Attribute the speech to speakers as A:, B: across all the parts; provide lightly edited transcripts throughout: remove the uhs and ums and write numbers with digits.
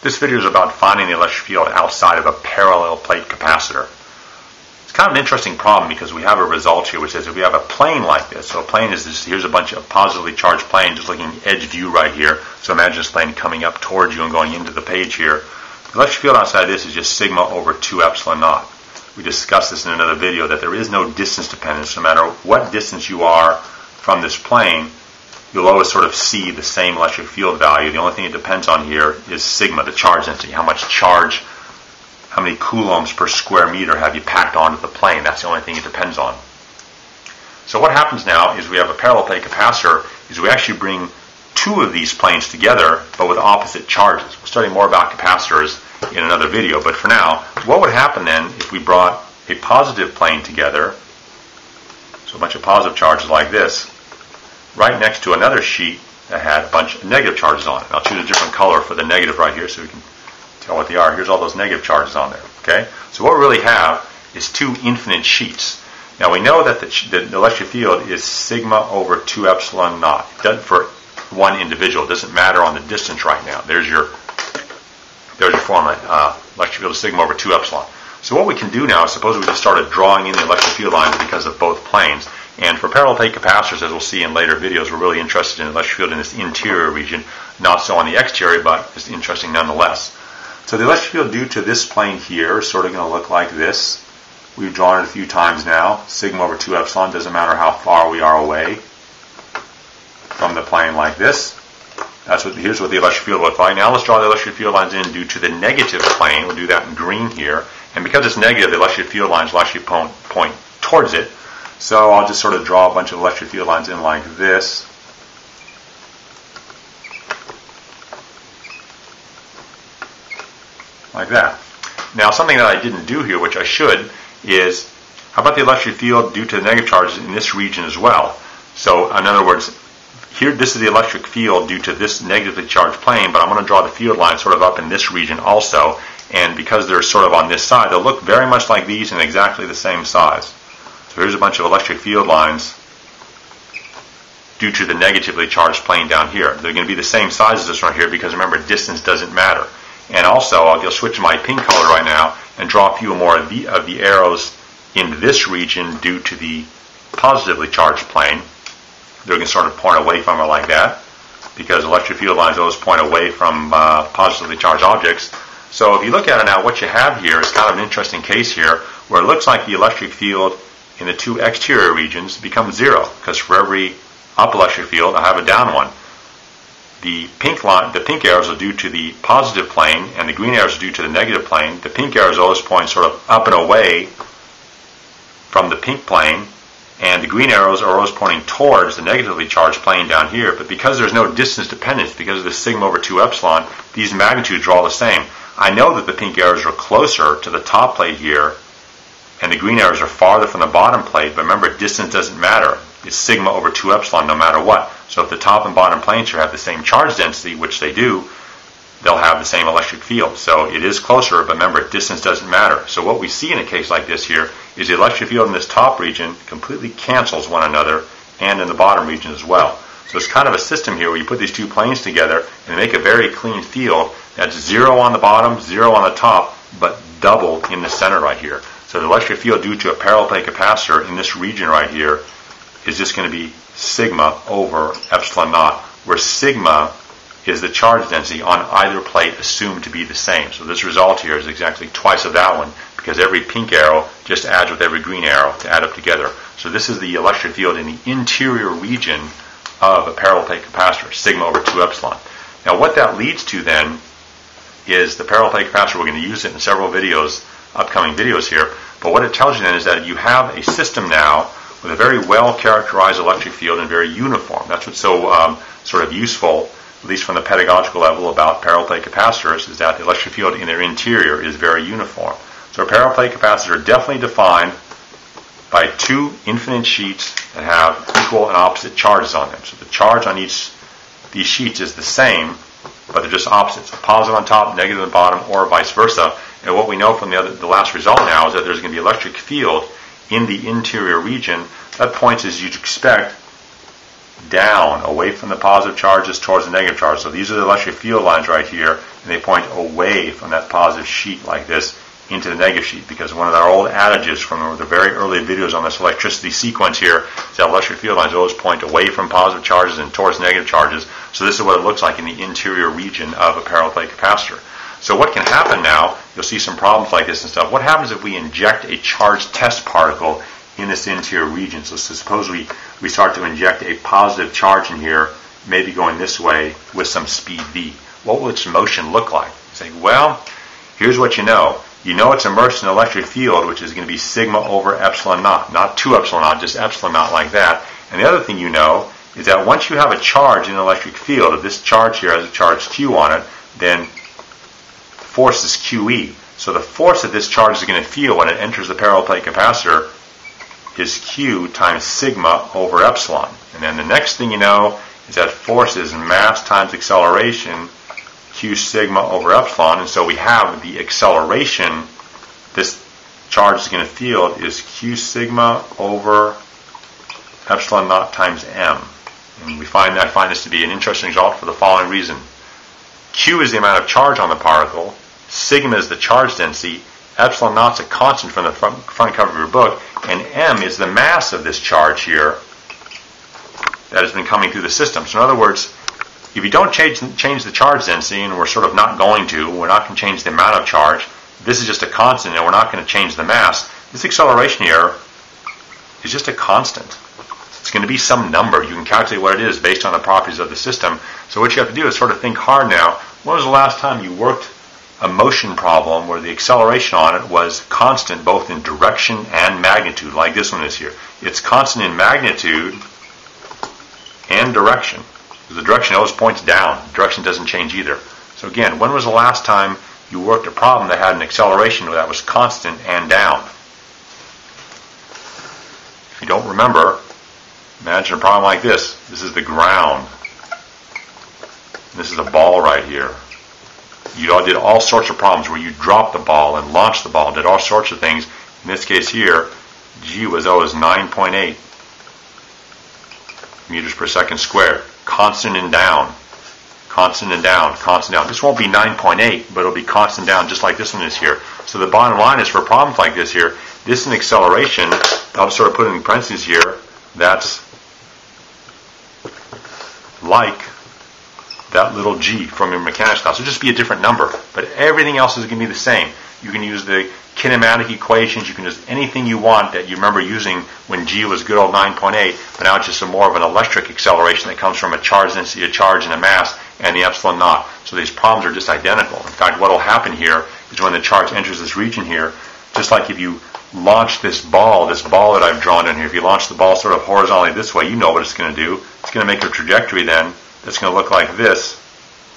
A: This video is about finding the electric field outside of a parallel plate capacitor. It's kind of an interesting problem because we have a result here which says if we have a plane like this, so a plane is this, here's a bunch of positively charged plane just looking edge view right here. So imagine this plane coming up towards you and going into the page here. The electric field outside this is just sigma over 2 epsilon naught. We discussed this in another video that there is no distance dependence. No matter what distance you are from this plane, you'll always sort of see the same electric field value. The only thing it depends on here is sigma, the charge density, how much charge, how many coulombs per square meter have you packed onto the plane. That's the only thing it depends on. So what happens now is we have a parallel plate capacitor, is we actually bring two of these planes together, but with opposite charges. We'll study more about capacitors in another video, but for now, what would happen then if we brought a positive plane together, so a bunch of positive charges like this, right next to another sheet that had a bunch of negative charges on it. I'll choose a different color for the negative right here so we can tell what they are. Here's all those negative charges on there. Okay, so what we really have is two infinite sheets. Now we know that the electric field is sigma over 2 epsilon naught. It doesn't for one individual. It doesn't matter on the distance right now. There's your formula. Electric field is sigma over 2 epsilon. So what we can do now is suppose we just started drawing in the electric field lines because of both planes. And for parallel plate capacitors, as we'll see in later videos, we're really interested in the electric field in this interior region, not so on the exterior, but it's interesting nonetheless. So the electric field due to this plane here is sort of going to look like this. We've drawn it a few times now. Sigma over 2 epsilon, doesn't matter how far we are away from the plane like this. Here's what the electric field looks like. Now let's draw the electric field lines in due to the negative plane. We'll do that in green here. And because it's negative, the electric field lines will actually point towards it. So I'll just sort of draw a bunch of electric field lines in like this. Like that. Now something that I didn't do here, which I should, is how about the electric field due to the negative charges in this region as well? So in other words, here this is the electric field due to this negatively charged plane, but I'm going to draw the field line sort of up in this region also. And because they're sort of on this side, they'll look very much like these and exactly the same size. So here's a bunch of electric field lines due to the negatively charged plane down here. They're going to be the same size as this one here because remember, distance doesn't matter. And also, I'll switch to my pink color right now and draw a few more of the arrows in this region due to the positively charged plane. They're going to sort of point away from it like that because electric field lines always point away from positively charged objects. So if you look at it now, what you have here is kind of an interesting case here where it looks like the electric field in the two exterior regions becomes zero because for every up electric field I have a down one. The pink arrows are due to the positive plane and the green arrows are due to the negative plane. The pink arrows always point sort of up and away from the pink plane, and the green arrows are always pointing towards the negatively charged plane down here. But because there's no distance dependence, because of the sigma over 2 epsilon, these magnitudes are all the same. I know that the pink arrows are closer to the top plate here, and the green arrows are farther from the bottom plate, but remember, distance doesn't matter. It's sigma over 2 epsilon no matter what. So if the top and bottom planes here have the same charge density, which they do, they'll have the same electric field. So it is closer, but remember, distance doesn't matter. So what we see in a case like this here is the electric field in this top region completely cancels one another and in the bottom region as well. So it's kind of a system here where you put these two planes together and make a very clean field that's 0 on the bottom, 0 on the top, but double in the center right here. So the electric field due to a parallel plate capacitor in this region right here is just going to be sigma over epsilon naught, where sigma is the charge density on either plate assumed to be the same. So this result here is exactly twice of that one because every pink arrow just adds with every green arrow to add up together. So this is the electric field in the interior region of a parallel plate capacitor, sigma over 2 epsilon. Now what that leads to then is the parallel plate capacitor. We're going to use it in several videos, upcoming videos here, but what it tells you then is that you have a system now with a very well characterized electric field and very uniform. That's what's so sort of useful, at least from the pedagogical level, about parallel plate capacitors, is that the electric field in their interior is very uniform. So a parallel plate capacitor is definitely defined by two infinite sheets that have equal and opposite charges on them. So the charge on each these sheets is the same, but they're just opposites. So positive on top, negative on the bottom, or vice versa. And what we know from the last result now is that there's going to be electric field in the interior region that points, as you'd expect, down, away from the positive charges towards the negative charge. So these are the electric field lines right here, and they point away from that positive sheet like this into the negative sheet, because one of our old adages from the very early videos on this electricity sequence here is that electric field lines always point away from positive charges and towards negative charges. So this is what it looks like in the interior region of a parallel plate capacitor. So what can happen now, you'll see some problems like this and stuff. What happens if we inject a charged test particle in this interior region? So suppose we start to inject a positive charge in here, maybe going this way with some speed v. What will its motion look like? You say, well, here's what you know. You know it's immersed in an electric field, which is going to be sigma over epsilon naught. Not 2 epsilon naught, just epsilon naught like that. And the other thing you know is that once you have a charge in an electric field, if this charge here has a charge Q on it, then force is QE. So the force that this charge is going to feel when it enters the parallel plate capacitor is Q times sigma over epsilon. And then the next thing you know is that force is mass times acceleration, Q sigma over epsilon. And so we have the acceleration this charge is going to feel is Q sigma over epsilon naught times m. And I find this to be an interesting result for the following reason. Q is the amount of charge on the particle, sigma is the charge density, epsilon naught's a constant from the front cover of your book, and m is the mass of this charge here that has been coming through the system. So in other words, if you don't change the charge density, and we're sort of not going to, we're not going to change the amount of charge, this is just a constant and we're not going to change the mass, this acceleration here is just a constant. It's going to be some number. You can calculate what it is based on the properties of the system. So what you have to do is sort of think hard now. When was the last time you worked a motion problem where the acceleration on it was constant both in direction and magnitude, like this one is here? It's constant in magnitude and direction. The direction always points down. The direction doesn't change either. So again, when was the last time you worked a problem that had an acceleration that was constant and down? If you don't remember, imagine a problem like this. This is the ground. This is a ball right here. You all did all sorts of problems where you dropped the ball and launched the ball, did all sorts of things. In this case here, G was always 9.8 meters per second squared. Constant and down. Constant and down. Constant down. This won't be 9.8, but it'll be constant down just like this one is here. So the bottom line is for problems like this here, this is an acceleration. I'll sort of put it in parentheses here. That's like that little g from your mechanics class. It'll just be a different number, but everything else is going to be the same. You can use the kinematic equations, you can use anything you want that you remember using when g was good old 9.8, but now it's just more of an electric acceleration that comes from a charge density, a charge, and a mass, and the epsilon naught. So these problems are just identical. In fact, what will happen here is when the charge enters this region here, just like if you launch this ball that I've drawn in here, if you launch the ball sort of horizontally this way, you know what it's going to do. It's going to make a trajectory then that's going to look like this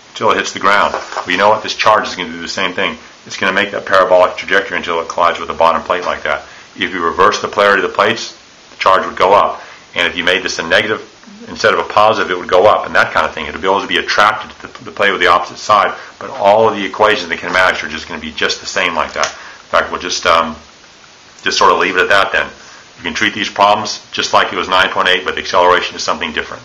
A: until it hits the ground. But you know what? This charge is going to do the same thing. It's going to make that parabolic trajectory until it collides with the bottom plate like that. If you reverse the polarity of the plates, the charge would go up. And if you made this a negative instead of a positive, it would go up, and that kind of thing. It would be able to be attracted to the plate with the opposite side. But all of the equations, the kinematics, are just going to be just the same like that. In fact, we'll just sort of leave it at that then. You can treat these problems just like it was 9.8, but the acceleration is something different.